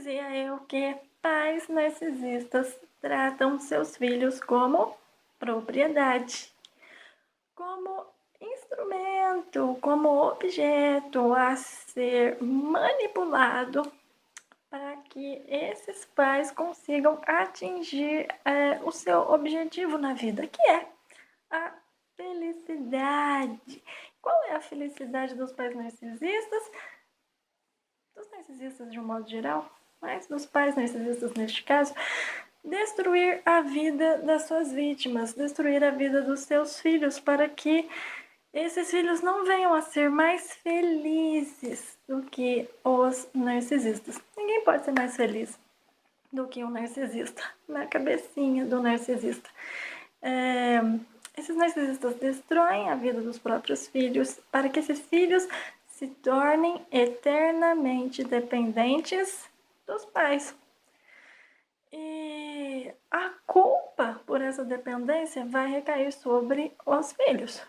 Dizia eu que pais narcisistas tratam seus filhos como propriedade, como instrumento, como objeto a ser manipulado para que esses pais consigam atingir o seu objetivo na vida, que é a felicidade. Qual é a felicidade dos pais narcisistas? Dos narcisistas de um modo geral, mas dos pais narcisistas neste caso, destruir a vida das suas vítimas, destruir a vida dos seus filhos para que esses filhos não venham a ser mais felizes do que os narcisistas. Ninguém pode ser mais feliz do que um narcisista, na cabecinha do narcisista. Esses narcisistas destroem a vida dos próprios filhos para que esses filhos se tornem eternamente dependentes dos pais. E a culpa por essa dependência vai recair sobre os filhos.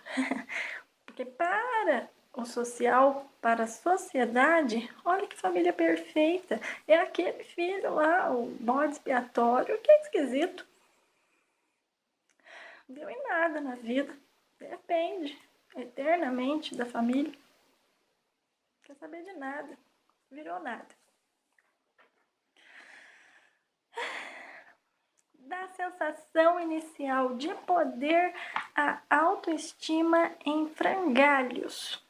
Porque para o social, para a sociedade, olha que família perfeita. É aquele filho lá, o bode expiatório, que é esquisito. Deu em nada na vida. Depende eternamente da família. Não quer saber de nada. Virou nada. Da sensação inicial de poder, a autoestima em frangalhos.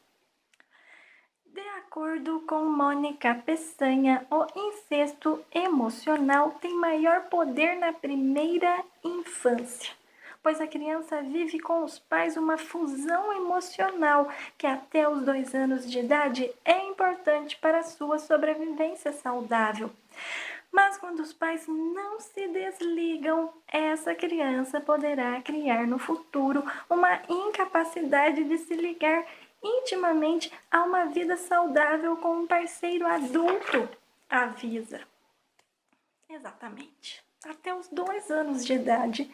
De acordo com Mônica Peçanha, o incesto emocional tem maior poder na primeira infância, pois a criança vive com os pais uma fusão emocional que até os 2 anos de idade é importante para a sua sobrevivência saudável. Mas quando os pais não se desligam, essa criança poderá criar no futuro uma incapacidade de se ligar intimamente a uma vida saudável com um parceiro adulto, avisa. Exatamente. Até os 2 anos de idade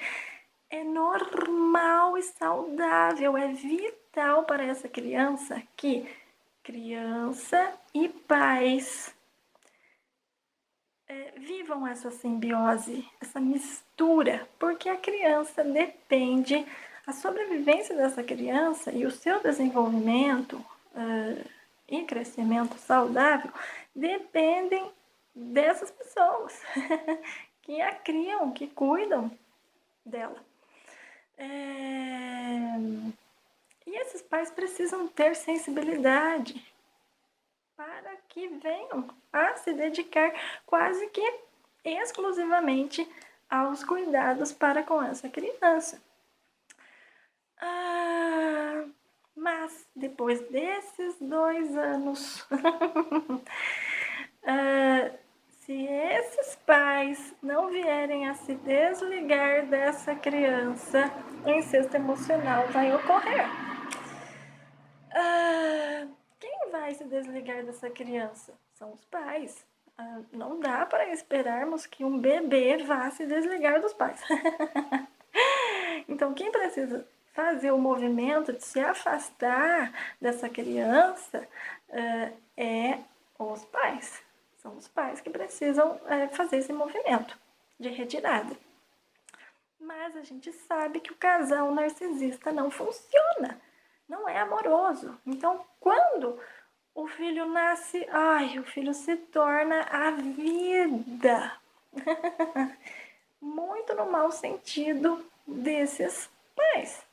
é normal e saudável, é vital para essa criança que criança e pais vivam essa simbiose, essa mistura, porque a criança depende, a sobrevivência dessa criança e o seu desenvolvimento e crescimento saudável dependem dessas pessoas que a criam, que cuidam dela. E esses pais precisam ter sensibilidade para que venham a se dedicar quase que exclusivamente aos cuidados para com essa criança. Mas depois desses 2 anos, se esses pais não vierem a se desligar dessa criança, o incesto emocional vai ocorrer. Quem vai se desligar dessa criança? São os pais. Não dá para esperarmos que um bebê vá se desligar dos pais. Então, quem precisa fazer o movimento de se afastar dessa criança é os pais. São os pais que precisam fazer esse movimento de retirada. Mas a gente sabe que o casal narcisista não funciona. Não é amoroso. Então, quando o filho nasce, o filho se torna a vida. Muito no mau sentido desses pais.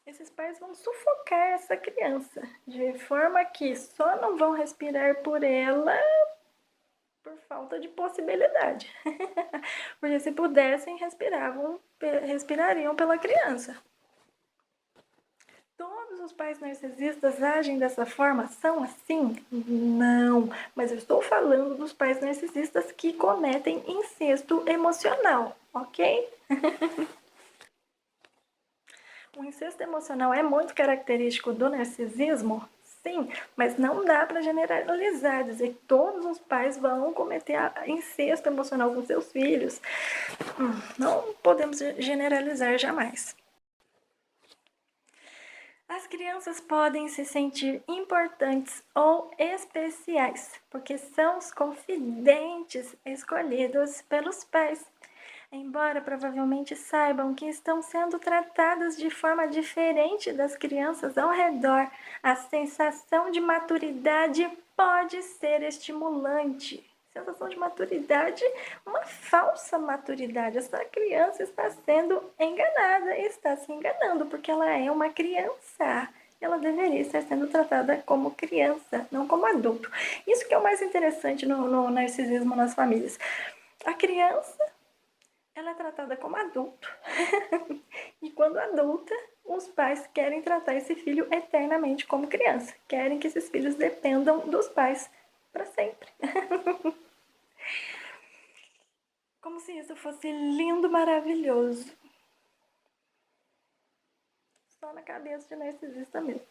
Esses pais vão sufocar essa criança, de forma que só não vão respirar por ela por falta de possibilidade. Porque se pudessem, respirariam pela criança. Todos os pais narcisistas agem dessa forma? São assim? Não, mas eu estou falando dos pais narcisistas que cometem incesto emocional, ok? O incesto emocional é muito característico do narcisismo? Sim, mas não dá para generalizar, dizer que todos os pais vão cometer incesto emocional com seus filhos. Não podemos generalizar jamais. As crianças podem se sentir importantes ou especiais, porque são os confidentes escolhidos pelos pais. Embora provavelmente saibam que estão sendo tratadas de forma diferente das crianças ao redor, a sensação de maturidade pode ser estimulante. Sensação de maturidade, uma falsa maturidade. Essa criança está sendo enganada, está se enganando, porque ela é uma criança. Ela deveria estar sendo tratada como criança, não como adulto. Isso que é o mais interessante no narcisismo nas famílias. A criança, ela é tratada como adulto. E quando adulta, os pais querem tratar esse filho eternamente como criança. Querem que esses filhos dependam dos pais para sempre. Como se isso fosse lindo, maravilhoso. Só na cabeça de narcisista mesmo.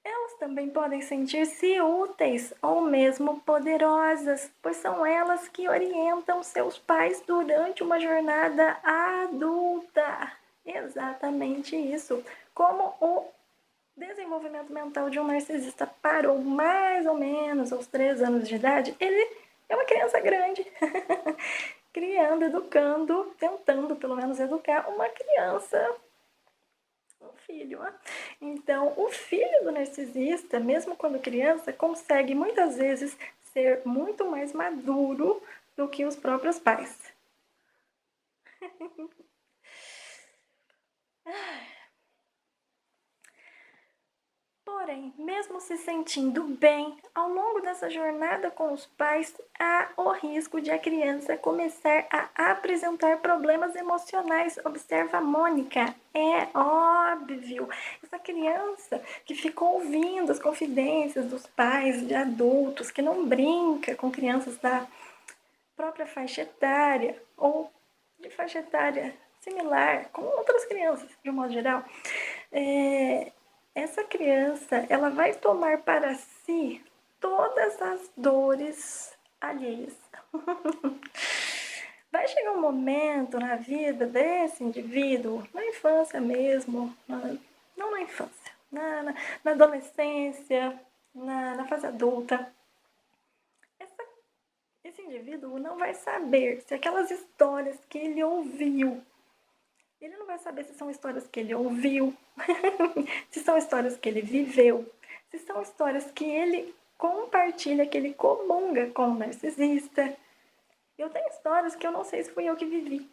Elas também podem sentir-se úteis ou mesmo poderosas, pois são elas que orientam seus pais durante uma jornada adulta. Exatamente isso. Como o desenvolvimento mental de um narcisista parou mais ou menos aos 3 anos de idade, ele é uma criança grande, criando, educando, tentando pelo menos educar uma criança, um filho. Então, o filho do narcisista, mesmo quando criança, consegue muitas vezes ser muito mais maduro do que os próprios pais. Porém, mesmo se sentindo bem, ao longo dessa jornada com os pais, há o risco de a criança começar a apresentar problemas emocionais. Observa a Mônica, é óbvio. Essa criança que ficou ouvindo as confidências dos pais, de adultos, que não brinca com crianças da própria faixa etária ou de faixa etária similar, com outras crianças, de um modo geral, essa criança, ela vai tomar para si todas as dores alheias. Vai chegar um momento na vida desse indivíduo, na infância mesmo, não na infância, na adolescência, na fase adulta, esse indivíduo não vai saber se aquelas histórias que ele ouviu, ele não vai saber se são histórias que ele ouviu, se são histórias que ele viveu, se são histórias que ele compartilha, que ele comunga com o narcisista. Eu tenho histórias que eu não sei se fui eu que vivi.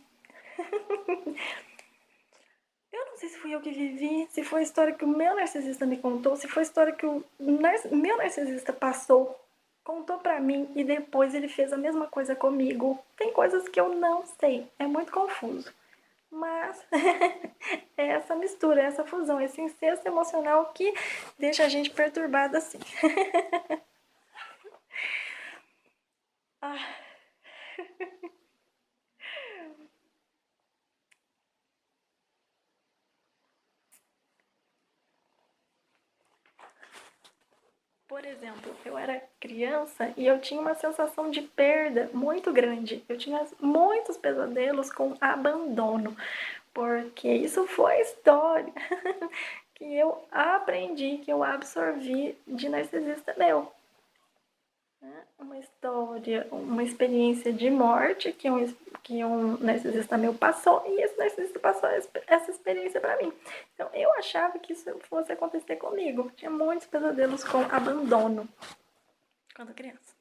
Eu não sei se fui eu que vivi, se foi a história que o meu narcisista me contou, se foi a história que o meu narcisista passou, contou pra mim e depois ele fez a mesma coisa comigo. Tem coisas que eu não sei, é muito confuso. Mas é essa mistura, essa fusão, esse incesto emocional que deixa a gente perturbada assim. Ah. Por exemplo, eu era criança e eu tinha uma sensação de perda muito grande. Eu tinha muitos pesadelos com abandono, porque isso foi história que eu aprendi, que eu absorvi de narcisista meu. Uma história, uma experiência de morte que um narcisista meu passou, e esse narcisista passou essa experiência para mim. Então, eu achava que isso fosse acontecer comigo. Tinha muitos pesadelos com abandono quando criança.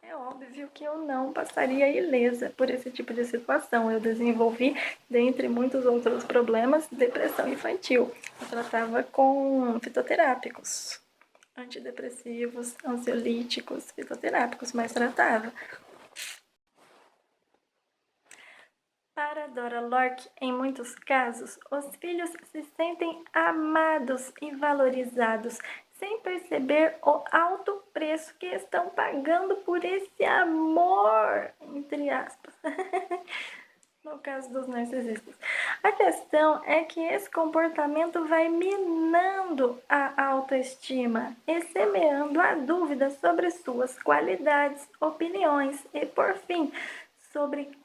É óbvio que eu não passaria ilesa por esse tipo de situação. Eu desenvolvi, dentre muitos outros problemas, depressão infantil. Eu tratava com fitoterápicos, antidepressivos, ansiolíticos, fitoterápicos, mas tratava. Para Dora Lork, em muitos casos, os filhos se sentem amados e valorizados, sem perceber o alto preço que estão pagando por esse amor, entre aspas. No caso dos narcisistas. A questão é que esse comportamento vai minando a autoestima e semeando a dúvida sobre suas qualidades, opiniões e, por fim, sobre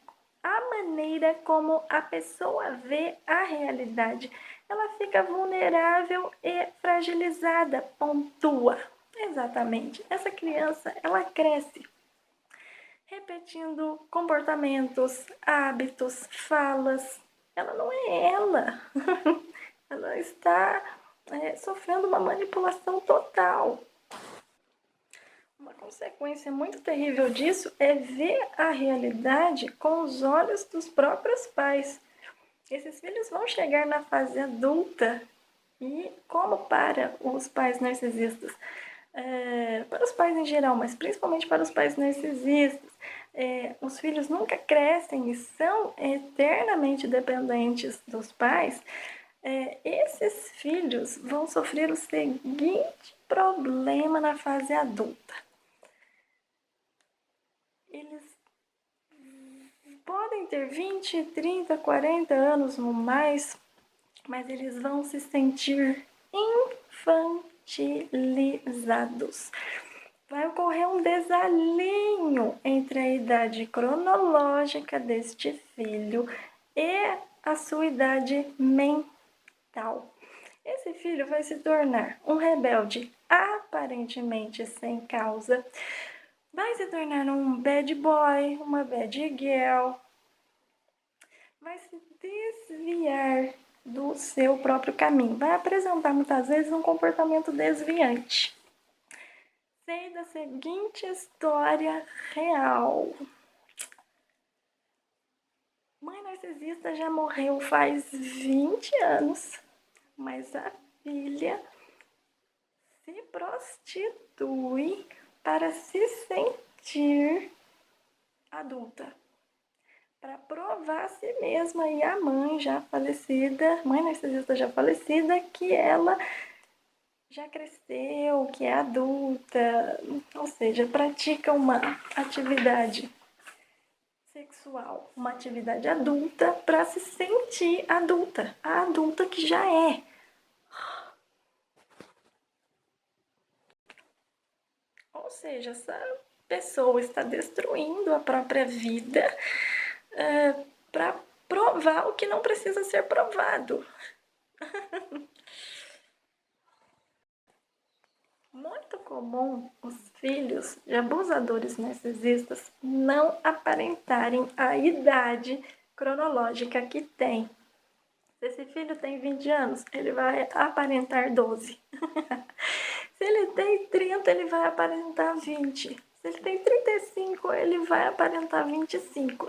a maneira como a pessoa vê a realidade. Ela fica vulnerável e fragilizada, pontua. Exatamente. Essa criança, ela cresce repetindo comportamentos, hábitos, falas. Ela não é ela. Ela está sofrendo uma manipulação total. Uma consequência muito terrível disso é ver a realidade com os olhos dos próprios pais. Esses filhos vão chegar na fase adulta e, como para os pais narcisistas, para os pais em geral, mas principalmente para os pais narcisistas, os filhos nunca crescem e são eternamente dependentes dos pais. Esses filhos vão sofrer o seguinte problema na fase adulta. Eles podem ter 20, 30, 40 anos no mais, mas eles vão se sentir infantilizados. Vai ocorrer um desalinho entre a idade cronológica deste filho e a sua idade mental. Esse filho vai se tornar um rebelde aparentemente sem causa, vai se tornar um bad boy, uma bad girl, vai se desviar do seu próprio caminho, vai apresentar muitas vezes um comportamento desviante. Sei da seguinte história real. Mãe narcisista já morreu faz 20 anos, mas a filha se prostitui para se sentir adulta, para provar a si mesma e a mãe já falecida, mãe narcisista já falecida, que ela já cresceu, que é adulta, ou seja, pratica uma atividade sexual, uma atividade adulta para se sentir adulta, a adulta que já é. Ou seja, essa pessoa está destruindo a própria vida para provar o que não precisa ser provado. Muito comum os filhos de abusadores narcisistas não aparentarem a idade cronológica que tem. Se esse filho tem 20 anos, ele vai aparentar 12. Se ele tem 30, ele vai aparentar 20. Se ele tem 35, ele vai aparentar 25.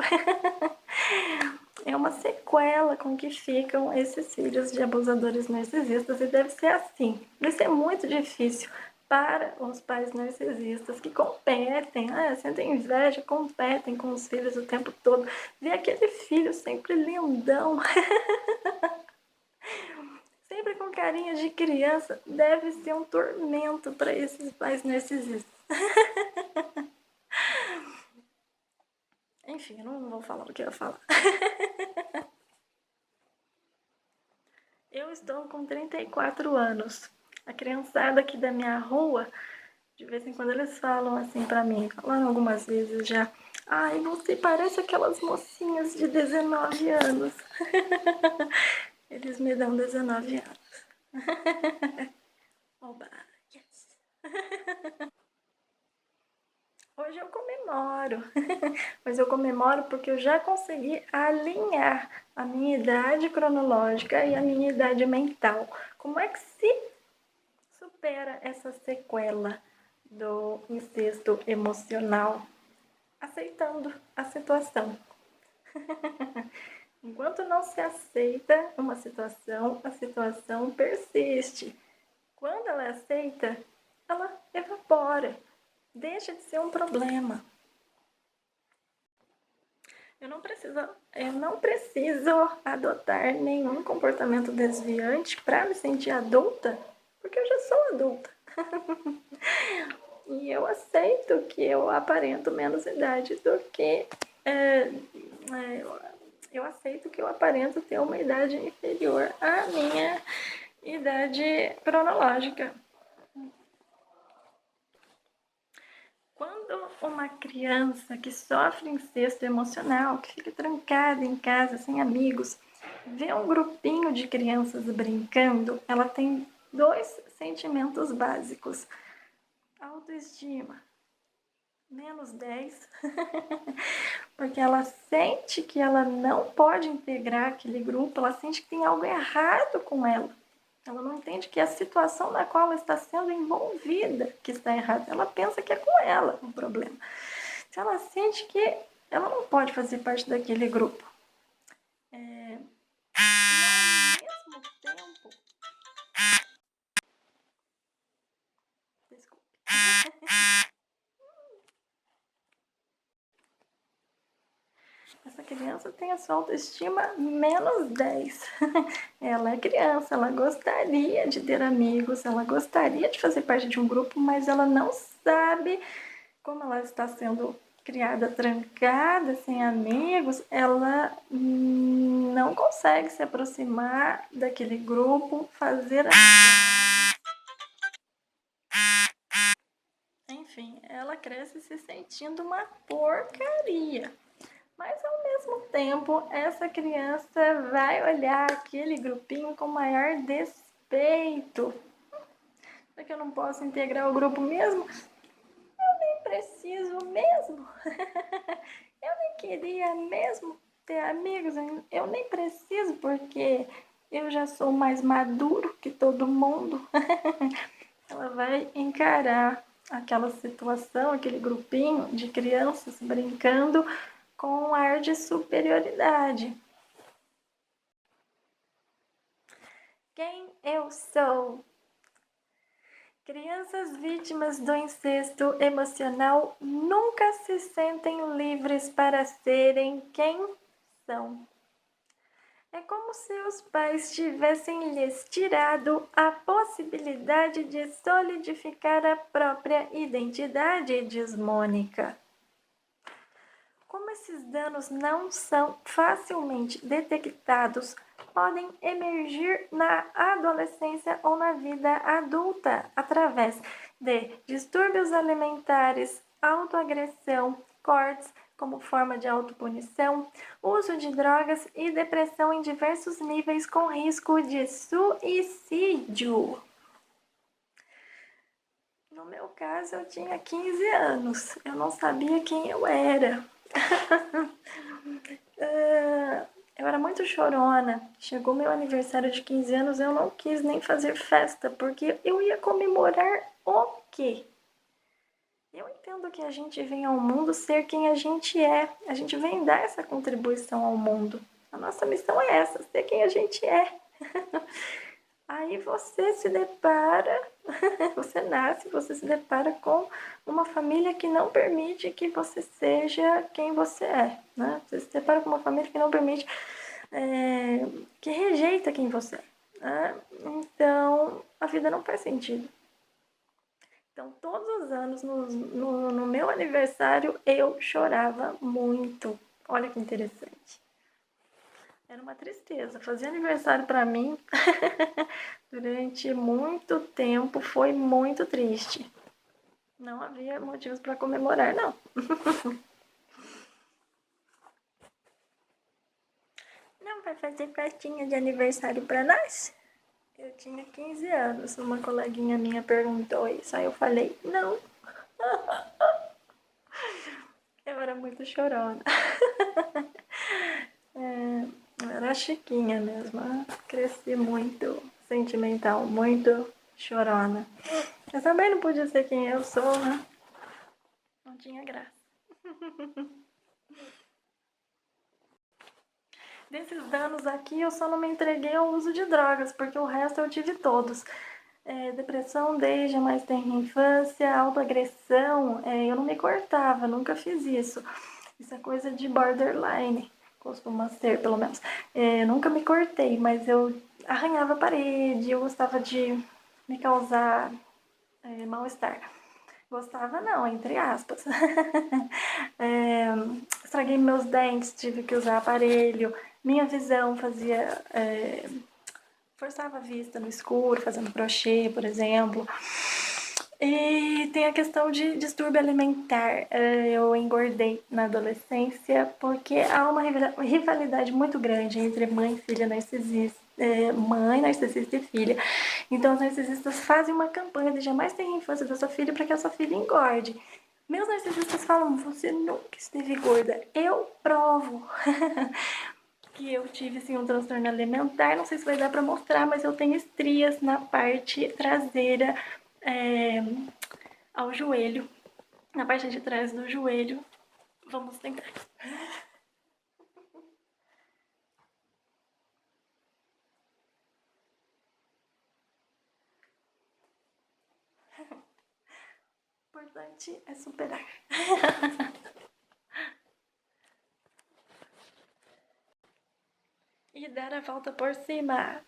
É uma sequela com que ficam esses filhos de abusadores narcisistas e deve ser assim. Deve ser muito difícil para os pais narcisistas que competem, sentem inveja, competem com os filhos o tempo todo. Ver aquele filho sempre lindão, sempre com carinha de criança, deve ser um tormento para esses pais narcisistas. Enfim, eu não vou falar o que eu ia falar. Eu estou com 34 anos. A criançada aqui da minha rua, de vez em quando eles falam assim pra mim, falaram algumas vezes já, ai, você parece aquelas mocinhas de 19 anos. Eles me dão 19 anos. Oba, yes. Hoje eu comemoro, mas eu comemoro porque eu já consegui alinhar a minha idade cronológica e a minha idade mental. Como é que se supera essa sequela do incesto emocional? Aceitando a situação. Enquanto não se aceita uma situação, a situação persiste. Quando ela é aceita, ela evapora. Deixa de ser um problema. Eu não preciso adotar nenhum comportamento desviante para me sentir adulta, porque eu já sou adulta. E eu aceito que eu aparento menos idade do que... eu aceito que eu aparento ter uma idade inferior à minha idade cronológica. Quando uma criança que sofre incesto emocional, que fica trancada em casa sem amigos, vê um grupinho de crianças brincando, ela tem dois sentimentos básicos: autoestima -10, porque ela sente que ela não pode integrar aquele grupo, ela sente que tem algo errado com ela. Ela não entende que a situação na qual ela está sendo envolvida que está errada. Ela pensa que é com ela o problema. Se ela sente que ela não pode fazer parte daquele grupo. E ao mesmo tempo... Desculpe. Essa criança tem a sua autoestima -10. Ela é criança, ela gostaria de ter amigos, ela gostaria de fazer parte de um grupo, mas ela não sabe como ela está sendo criada trancada, sem amigos, ela não consegue se aproximar daquele grupo, fazer amizade. Enfim, ela cresce se sentindo uma porcaria. Mas, ao mesmo tempo, essa criança vai olhar aquele grupinho com maior despeito. Será que eu não posso integrar o grupo mesmo? Eu nem preciso mesmo. Eu nem queria mesmo ter amigos. Eu nem preciso, porque eu já sou mais maduro que todo mundo. Ela vai encarar aquela situação, aquele grupinho de crianças brincando com um ar de superioridade. Quem eu sou? Crianças vítimas do incesto emocional nunca se sentem livres para serem quem são. É como se os pais tivessem lhes tirado a possibilidade de solidificar a própria identidade, diz Mônica. Como esses danos não são facilmente detectados, podem emergir na adolescência ou na vida adulta através de distúrbios alimentares, autoagressão, cortes como forma de autopunição, uso de drogas e depressão em diversos níveis com risco de suicídio. No meu caso, eu tinha 15 anos, eu não sabia quem eu era. Eu era muito chorona. Chegou meu aniversário de 15 anos, eu não quis nem fazer festa, porque eu ia comemorar o quê? Eu entendo que a gente vem ao mundo ser quem a gente é. A gente vem dar essa contribuição ao mundo. A nossa missão é essa, ser quem a gente é. Aí você se depara, você nasce, você se depara com uma família que não permite que você seja quem você é, né? Você se depara com uma família que não permite, que rejeita quem você é, né? Então, a vida não faz sentido. Então, todos os anos, no meu aniversário, eu chorava muito. Olha que interessante. Era uma tristeza. Fazer aniversário para mim, durante muito tempo, foi muito triste. Não havia motivos para comemorar, não. Não vai fazer festinha de aniversário para nós? Eu tinha 15 anos. Uma coleguinha minha perguntou isso. Aí eu falei, não. Eu era muito chorona. Eu era chiquinha mesmo. Cresci muito sentimental, muito chorona. Eu também não podia ser quem eu sou, né? Não tinha graça. Desses danos aqui, eu só não me entreguei ao uso de drogas, porque o resto eu tive todos. Depressão desde a mais tenra infância, autoagressão, eu não me cortava, nunca fiz isso. Isso é coisa de borderline, costuma ser, pelo menos. Eu nunca me cortei, mas eu arranhava a parede, eu gostava de me causar mal-estar. Gostava não, entre aspas. Estraguei meus dentes, tive que usar aparelho. Minha visão fazia... forçava a vista no escuro, fazendo crochê, por exemplo. E tem a questão de distúrbio alimentar. Eu engordei na adolescência porque há uma rivalidade muito grande entre mãe e filha narcisista. Mãe narcisista e filha. Então, os narcisistas fazem uma campanha de jamais ter a infância da sua filha para que a sua filha engorde. Meus narcisistas falam, você nunca esteve gorda. Eu provo que eu tive assim, um transtorno alimentar. Não sei se vai dar para mostrar, mas eu tenho estrias na parte traseira, ao joelho, na parte de trás do joelho. Vamos tentar. O importante é superar. E dar a volta por cima.